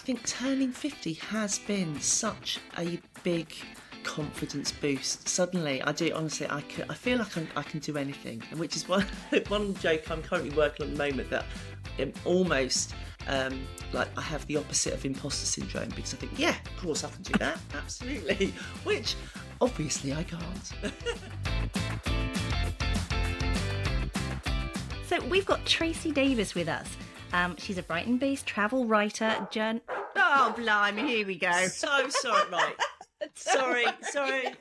think turning 50 has been such a big confidence boost. Suddenly, I do honestly, I feel like I can do anything, which is one joke I'm currently working on at the moment, that I'm almost like I have the opposite of imposter syndrome, because I think, yeah, of course I can do that, absolutely, which obviously I can't. So we've got Tracey Davies with us. She's a Brighton-based travel writer, Oh, blimey, here we go. So sorry, right. Sorry.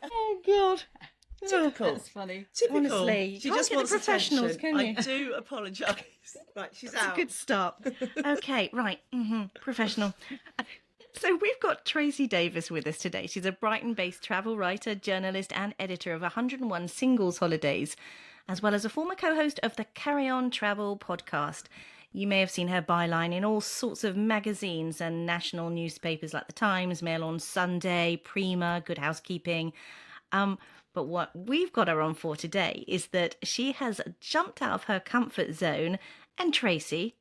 Oh, God. Typical. That's funny. Typical. Honestly, She you just can't wants get the professionals, attention. can you? I do apologise. Right, she's That's out. a good start. Okay, right. Professional. So we've got Tracey Davies with us today. She's a Brighton-based travel writer, journalist and editor of 101 Singles Holidays, as well as a former co-host of the Carry On Travel podcast. You may have seen her byline in all sorts of magazines and national newspapers like The Times, Mail on Sunday, Prima, Good Housekeeping. But what we've got her on for today is that she has jumped out of her comfort zone. And Tracey,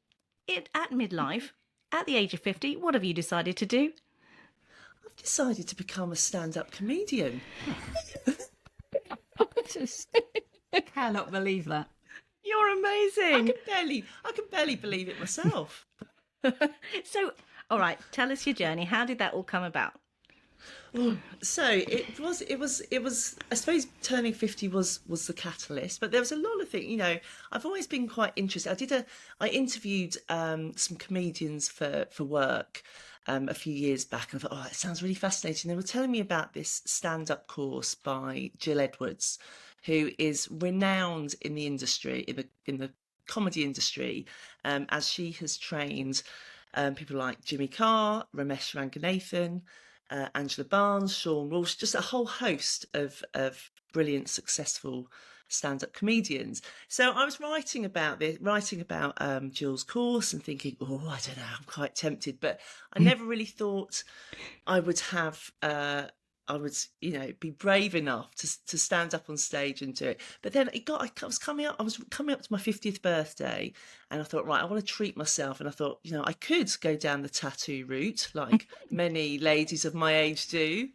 at midlife, at the age of 50, what have you decided to do? I've decided to become a stand-up comedian. I cannot believe that. You're amazing. I can barely believe it myself. So, all right, tell us your journey. How did that all come about? So it was. I suppose turning 50 was the catalyst, but there was a lot of things. You know, I've always been quite interested. I interviewed some comedians for work a few years back, and I thought, oh, it sounds really fascinating. They were telling me about this stand-up course by Jill Edwards, who is renowned in the industry, in the comedy industry, as she has trained people like Jimmy Carr, Ramesh Ranganathan, Angela Barnes, Sean Walsh, just a whole host of brilliant, successful stand-up comedians. So I was writing about Jill's course and thinking, oh, I don't know, I'm quite tempted, but I never really thought I would have. I would, be brave enough to stand up on stage and do it. But then I was coming up to my 50th birthday, and I thought, right, I want to treat myself. And I thought, I could go down the tattoo route, like many ladies of my age do.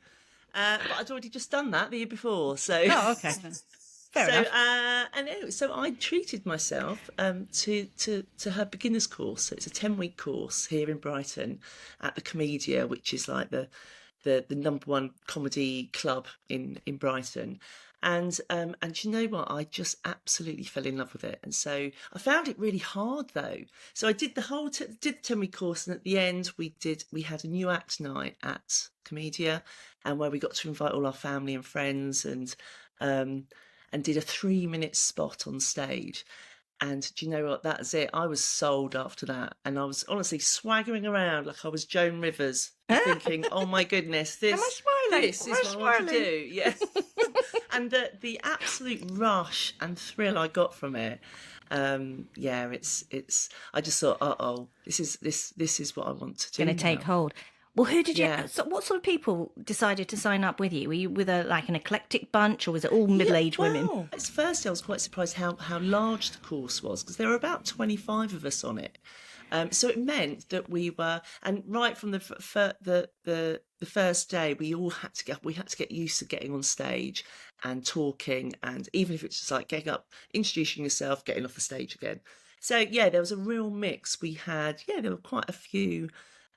But I'd already just done that the year before. So, oh, okay. Fair enough. And anyway, so I treated myself to her beginner's course. So it's a 10-week course here in Brighton at the Comedia, which is like the number one comedy club in Brighton. And you know what? I just absolutely fell in love with it. And so I found it really hard, though. So I did the 10-week course, and at the end we had a new act night at Comedia, and where we got to invite all our family and friends, and did a 3-minute spot on stage. And do you know what? That's it. I was sold after that. And I was honestly swaggering around like I was Joan Rivers, thinking, oh my goodness, this is what I want to do. Yeah. And the absolute rush and thrill I got from it. It's I just thought, this is what I want to do. Going to take hold. Well, who did you? Yeah. So, what sort of people decided to sign up with you? Were you with an eclectic bunch, or was it all middle-aged women? At first, I was quite surprised how large the course was, because there were about 25 of us on it. So it meant that we were, and right from the first day, we had to get used to getting on stage and talking, and even if it's just like getting up, introducing yourself, getting off the stage again. So yeah, there was a real mix. There were quite a few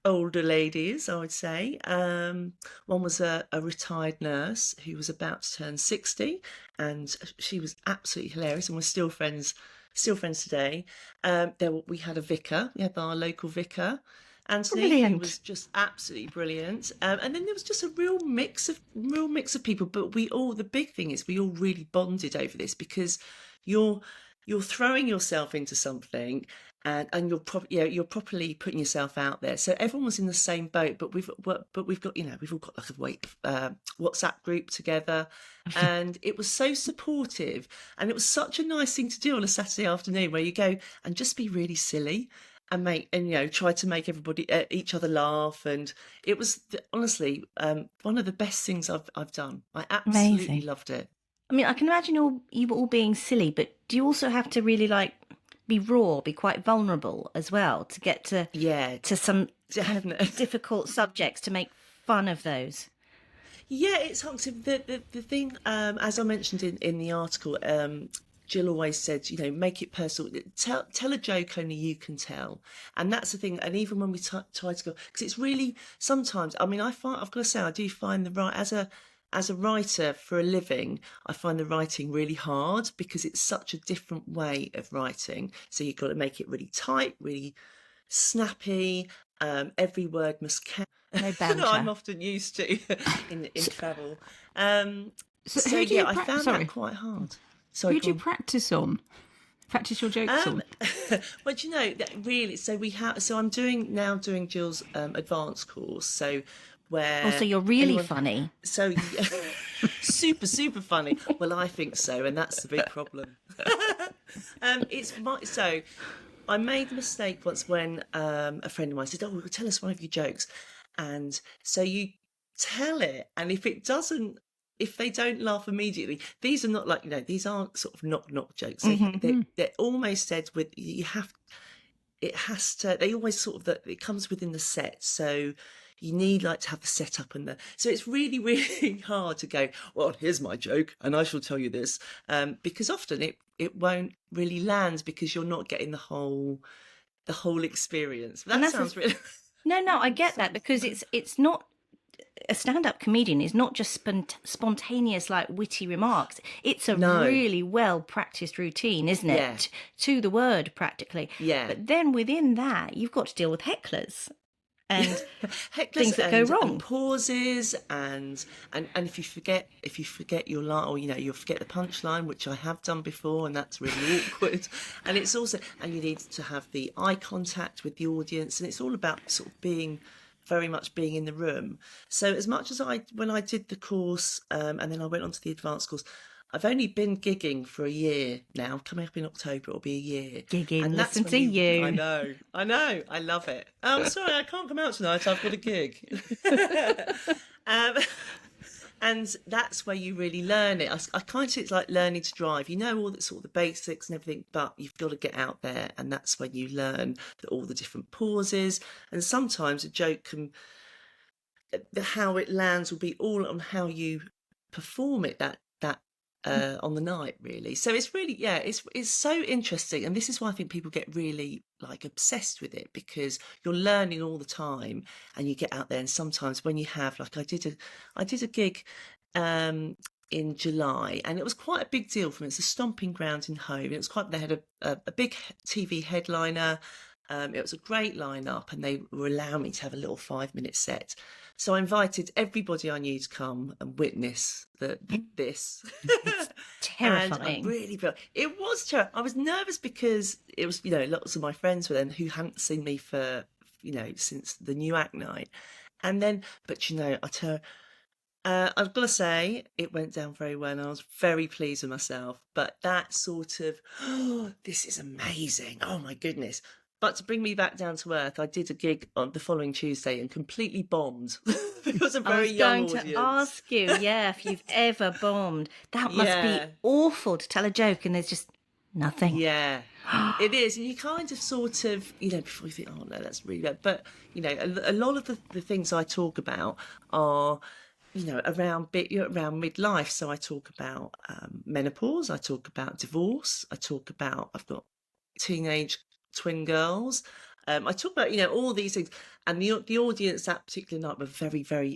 older ladies, I would say. One was a retired nurse who was about to turn 60, and she was absolutely hilarious, and we're still friends today. We had a vicar. We had our local vicar, Anthony, who was just absolutely brilliant. And then there was just a real mix of people. But the big thing is we all really bonded over this, because you're throwing yourself into something, and you're properly putting yourself out there. So everyone was in the same boat, but we've got we've all got like a WhatsApp group together, and it was so supportive, and it was such a nice thing to do on a Saturday afternoon, where you go and just be really silly and try to make everybody each other laugh, and it was honestly one of the best things I've done. I absolutely loved it. I mean, I can imagine you were all being silly, but do you also have to really be raw, be quite vulnerable as well, to get Yeah, to some kind definitely. of difficult subjects, to make fun of those. Yeah, it's hard to, the thing, as I mentioned in the article, Jill always said, make it personal. Tell a joke only you can tell, and that's the thing. And even when we try to go, because it's really sometimes. I mean, I've got to say, I do find the right as a writer for a living, I find the writing really hard because it's such a different way of writing. So you've got to make it really tight, really snappy. Every word must count. No That I'm banter. often used to in So, travel. so So who do you yeah, I found that sorry? quite hard. Sorry, Who do go you on. practice on? Practice your jokes Um, on? well, do you know that really? So we have. So I'm doing Jill's advanced course. So Oh, so where you're really anyone. funny. So super funny. Well, I think so, and that's the big problem. So I made the mistake once when a friend of mine said, "Oh, well, tell us one of your jokes," and so you tell it, and if they don't laugh immediately, these are not like these aren't sort of knock jokes. They're almost said with you have. It has to. They always sort of that it comes within the set, so you need like to have the setup and the. So it's really really hard to go. Well, here's my joke, and I shall tell you this, because often it won't really land because you're not getting the whole experience. But And that that's sounds really. no, I get that, because it's not, a stand-up comedian is not just spontaneous, like, witty remarks. It's a No. really well practiced routine, isn't Yeah. it? To the word, practically. Yeah. But then within that, you've got to deal with hecklers and Hecklers things that go and wrong. pauses and if you forget your line, or you'll forget the punchline, which I have done before, and that's really awkward. And it's also, and you need to have the eye contact with the audience, and it's all about sort of being very much being in the room. So as much as when I did the course, and then I went on to the advanced course, I've only been gigging for a year now. Coming up in October, it'll be a year. Gigging, And that's listen when to I you. know, I love it. I'm sorry, I can't come out tonight. I've got a gig. um, and that's where you really learn it. I kind of see it's like learning to drive. You know all the sort of the basics and everything, but you've got to get out there, and that's when you learn all the different pauses. And sometimes a joke how it lands will be all on how you perform it that on the night, really. So it's really, yeah, it's so interesting, and this is why I think people get really like obsessed with it, because you're learning all the time, and you get out there, and sometimes when you have, like, I did a gig in July, and it was quite a big deal for me. It's a stomping ground in Hove, and it was quite. They had a big TV headliner. It was a great lineup, and they were allowing me to have a little 5-minute set. So I invited everybody I knew to come and witness this. And I Terrifying. really felt it was terrible. I was nervous because it was, lots of my friends were then who hadn't seen me for, since the new act night. And then, but I've got to say, it went down very well, and I was very pleased with myself. But that sort of, oh, this is amazing. Oh my goodness. But to bring me back down to earth, I did a gig on the following Tuesday and completely bombed. It was a I very was young going audience. to ask you, yeah, if you've ever bombed. That must be Yeah, awful, to tell a joke and there's just nothing. yeah. It is. And you kind of sort of, before you think, oh no, that's really bad. But, a lot of the things I talk about are around midlife. So I talk about menopause, I talk about divorce, I've got teenage twin girls. I talk about all these things, and the audience that particular night were very very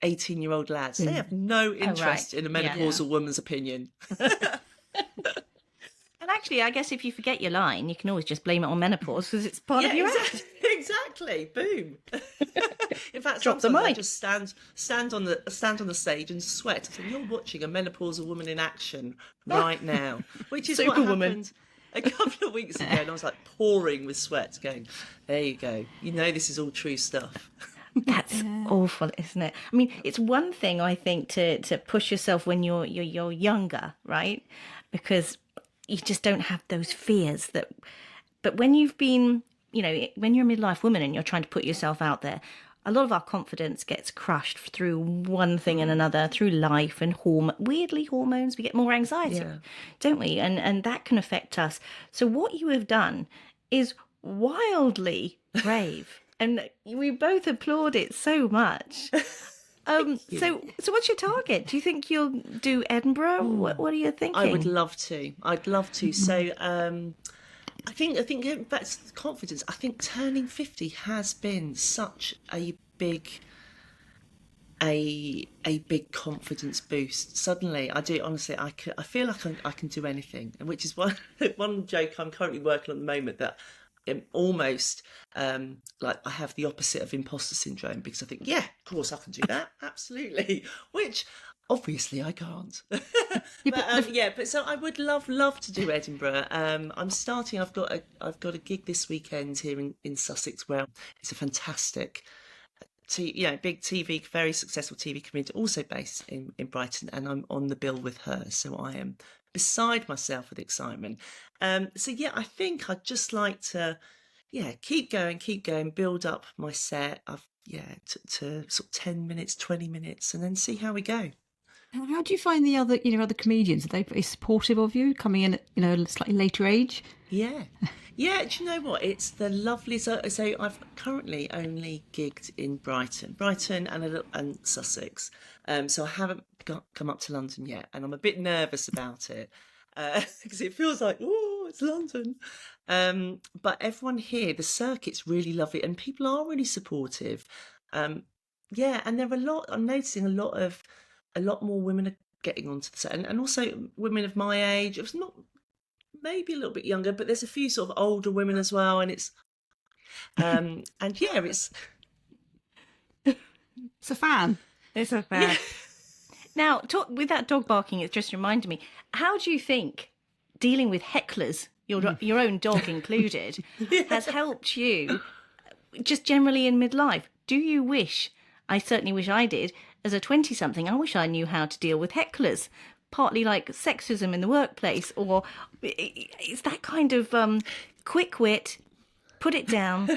18-year-old lads. They have no Oh, right. interest in a Yeah. menopausal woman's opinion. And actually, I guess if you forget your line, you can always just blame it on menopause, because it's part Yeah, of your act. exactly. Boom. In fact, Drop the sometimes I mic. just stand on the stage and sweat. So you're watching a menopausal woman in action right now, which is what Superwoman. happened a couple of weeks ago, and I was like pouring with sweat, going, "There you go. This is all true stuff." That's awful, isn't it? I mean, it's one thing, I think, to push yourself when you're younger, right? Because you just don't have those fears but when you've been, when you're a midlife woman and you're trying to put yourself out there, a lot of our confidence gets crushed through one thing and another, through life and weirdly hormones. We get more anxiety, Yeah. don't we? And that can affect us. So what you have done is wildly brave, and we both applaud it so much. So what's your target? Do you think you'll do Edinburgh? What are you thinking? I would love to. I'd love to. So I think getting back to the confidence, I think turning 50 has been such a big confidence boost. Suddenly, I do honestly. I feel like I can do anything, and which is one joke I'm currently working on at the moment, that I'm almost like I have the opposite of imposter syndrome, because I think, yeah, of course I can do that, absolutely, which obviously I can't. But so I would love to do Edinburgh. I'm starting. I've got a gig this weekend here in Sussex, where it's a fantastic, big TV, very successful TV comedian, also based in Brighton, and I'm on the bill with her. So I am beside myself with excitement. So yeah, I think I'd just like to, keep going, build up my set. To sort of 10 minutes, 20 minutes, and then see how we go. How do you find the other comedians? Are they pretty supportive of you coming in at, a slightly later age? Yeah. Yeah, do you know what? It's the lovely. So I've currently only gigged in Brighton and Sussex. So I haven't come up to London yet, and I'm a bit nervous about it because it feels like, oh, it's London. But everyone here, the circuit's really lovely, and people are really supportive. And there are I'm noticing a lot more women are getting onto the set, and also women of my age. It was not. Maybe a little bit younger, but there's a few sort of older women as well, and it's it's a fan. It's a fan. Yeah. Now, with that dog barking, it just reminded me. How do you think dealing with hecklers, your own dog included, has helped you, just generally in midlife? Do you wish? I certainly wish I did. As a 20-something, I wish I knew how to deal with hecklers. Partly like sexism in the workplace, or it's that kind of quick wit, put it down,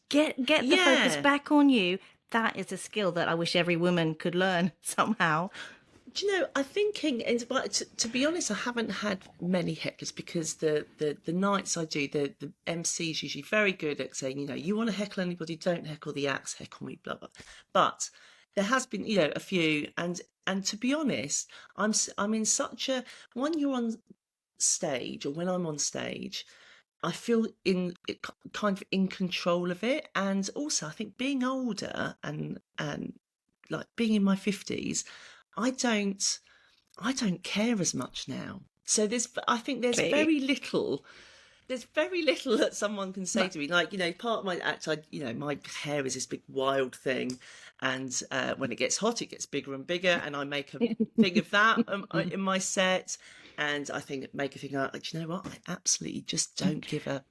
get the focus back on you. That is a skill that I wish every woman could learn somehow. Do you know, I'm thinking, to be honest, I haven't had many hecklers, because the nights I do, the MC is usually very good at saying, you want to heckle anybody, don't heckle the acts, heckle me, blah, blah. But there has been, a few, and to be honest, I'm in such a, when you're on stage, or when I'm on stage, I feel kind of in control of it. And also I think being older and like being in my 50s, I don't care as much now. So I think there's very little that someone can say to me. Like, part of my act, my hair is this big wild thing, and when it gets hot, it gets bigger and bigger, and I make a thing of that in my set. And I make a thing out, like, do you know what? I absolutely just don't give a.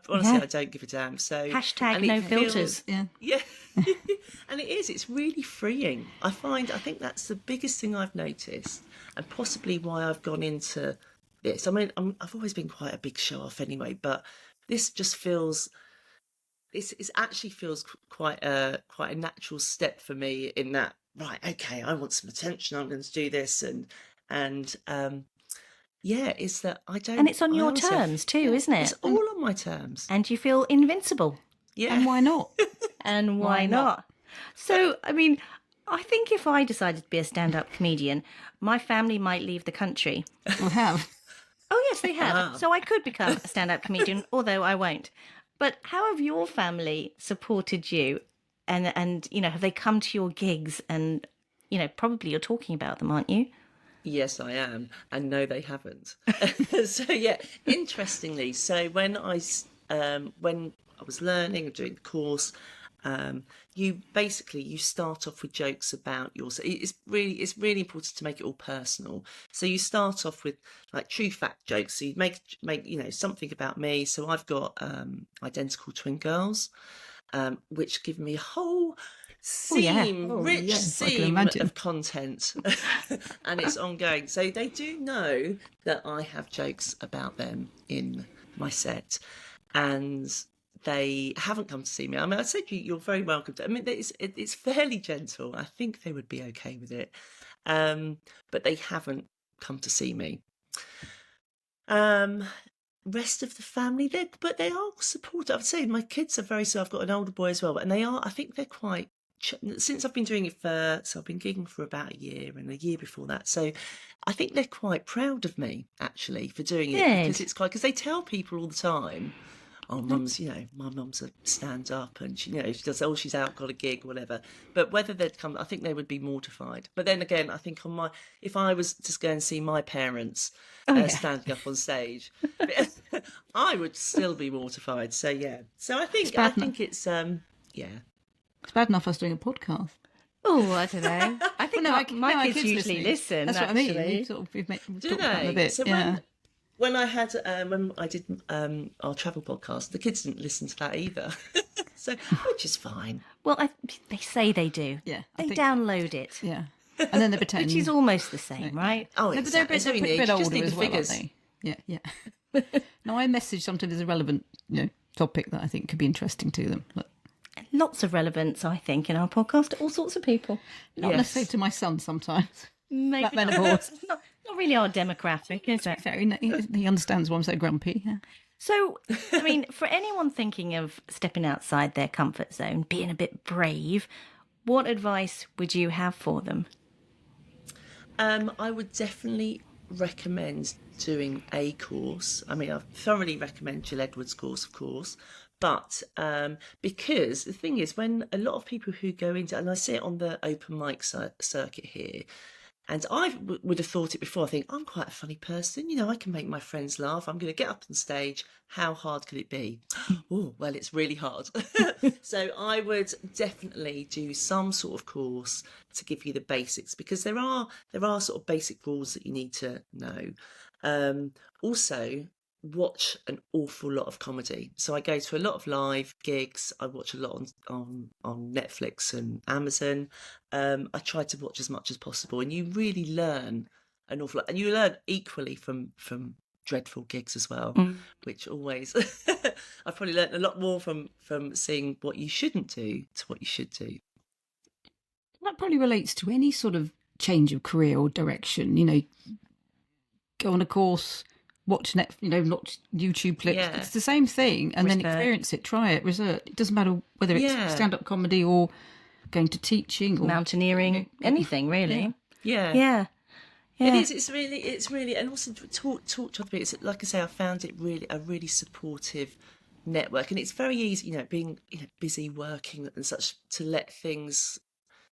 Honestly, I don't give a damn. So hashtag no filters. Yeah, and it's really freeing. I think that's the biggest thing I've noticed, and possibly why I've gone into this. I mean, I've always been quite a big show off anyway, but this just feels. It actually feels quite a natural step for me, in that, right, okay, I want some attention, I'm going to do this, and is that I don't. And it's on your terms too, isn't it? It's all on my terms. And you feel invincible. Yeah. And why not? And why not? So, I mean, I think if I decided to be a stand-up comedian, my family might leave the country. I have. Oh, yes, they have. So I could become a stand-up comedian, although I won't. But how have your family supported you? And have they come to your gigs? And, probably you're talking about them, aren't you? Yes, I am. And no, they haven't. So, interestingly, so when I was learning and doing the course, you start off with jokes about yourself. It's really important to make it all personal. So you start off with like true fact jokes. So you make something about me. So I've got identical twin girls, which give me a whole rich seam of content, and it's ongoing. So they do know that I have jokes about them in my set, and they haven't come to see me. I mean, I said you're very welcome to. I mean, it's fairly gentle. I think they would be okay with it, but they haven't come to see me. Rest of the family, but they are supportive. I'd say my kids are very. So I've got an older boy as well, and they are. I think they're quite. Since I've been doing it so I've been gigging for about a year and a year before that. So I think they're quite proud of me actually for doing it because they tell people all the time. Oh, mum's, my mum's a stand-up and she does, she's out, got a gig, whatever. But whether they'd come, I think they would be mortified. But then again, I think if I was to go and see my parents standing up on stage, I would still be mortified. So, yeah. So I think it's, It's bad enough us doing a podcast. Oh, I don't know. I think my kids usually listen. That's what I mean. We've talked about it a bit. So when I did our travel podcast, the kids didn't listen to that either, so which is fine. Well, they say they do. Yeah, they download it. Yeah, and then they pretend, which is almost the same, right? Oh, no, but they're a bit older as well, aren't they? Yeah. No, I message sometimes as a relevant, topic that I think could be interesting to them. Lots of relevance, I think, in our podcast to all sorts of people. Not necessarily to my son sometimes. Maybe that menopause. Not really our demographic, is it? Fair, he understands why I'm so grumpy. Yeah. So, I mean, for anyone thinking of stepping outside their comfort zone, being a bit brave, what advice would you have for them? I would definitely recommend doing a course. I mean, I thoroughly recommend Jill Edwards' course, of course. But because the thing is, when a lot of people who go into, and I see it on the open mic circuit here, and I would have thought it before, I think, I'm quite a funny person, I can make my friends laugh, I'm going to get up on stage, how hard could it be? Oh, well, it's really hard. So I would definitely do some sort of course to give you the basics, because there are sort of basic rules that you need to know. Also, watch an awful lot of comedy. So I go to a lot of live gigs. I watch a lot on Netflix and Amazon. I try to watch as much as possible, and you really learn an awful lot. And you learn equally from dreadful gigs as well, which always I've probably learned a lot more from seeing what you shouldn't do to what you should do. That probably relates to any sort of change of career or direction. Go on a course, watch watch YouTube clips. Yeah. It's the same thing, and then experience it, try it, research. It doesn't matter whether it's stand-up comedy or going to teaching or mountaineering, anything really. Yeah. It is. It's really, and also talk to other people. It's, like I say, I found it a really supportive network, and it's very easy, being busy working and such, to let things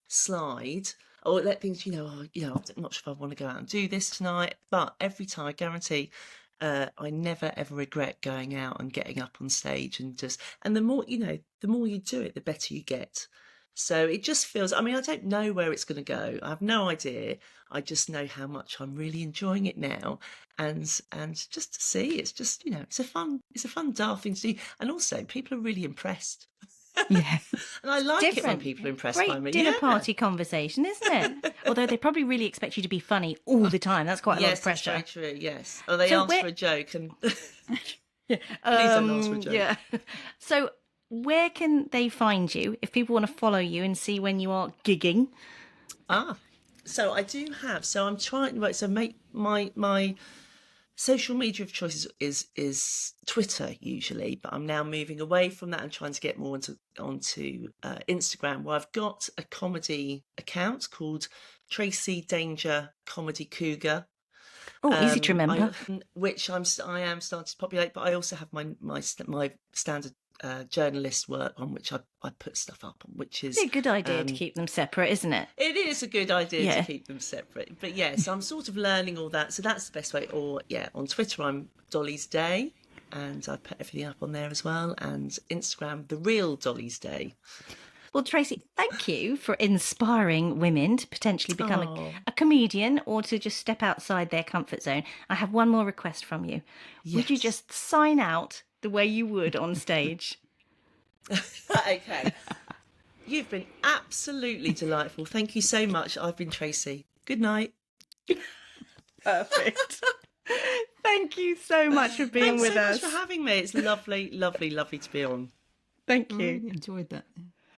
slide. Or let things, I'm not sure if I want to go out and do this tonight. But every time, I guarantee, I never ever regret going out and getting up on stage and the more you do it, the better you get. So it just feels, I mean, I don't know where it's going to go. I have no idea. I just know how much I'm really enjoying it now. And just to see, it's just, it's a fun daft thing to do. And also, people are really impressed. Yeah. And I like it when people are impressed by me. Great dinner party conversation, isn't it? Although they probably really expect you to be funny all the time. That's quite a lot of pressure. Yes, that's very true, yes. Or they ask for a joke and... Please don't ask for a joke. Yeah. So where can they find you if people want to follow you and see when you are gigging? So I do have... So I'm trying... Right, so my social media of choice is Twitter usually, but I'm now moving away from that and trying to get more onto Instagram, where I've got a comedy account called Tracey Danger Comedy Cougar. Oh, easy to remember. Which I am starting to populate, but I also have my standard journalist work on which I put stuff up on, which is a good idea to keep them separate, isn't it? It is a good idea to keep them separate. But yes, I'm sort of learning all that, so that's the best way. Or on Twitter I'm Dolly's Day, and I put everything up on there as well, and Instagram The Real Dolly's Day. Well, Tracey, thank you for inspiring women to potentially become a comedian or to just step outside their comfort zone. I have one more request from you. Yes. Would you just sign out the way you would on stage? Okay. You've been absolutely delightful. Thank you so much. I've been Tracey. Good night. Perfect. Thank you so much for being with us. Thanks so much for having me. It's lovely, lovely, lovely to be on. Thank I you. really enjoyed that.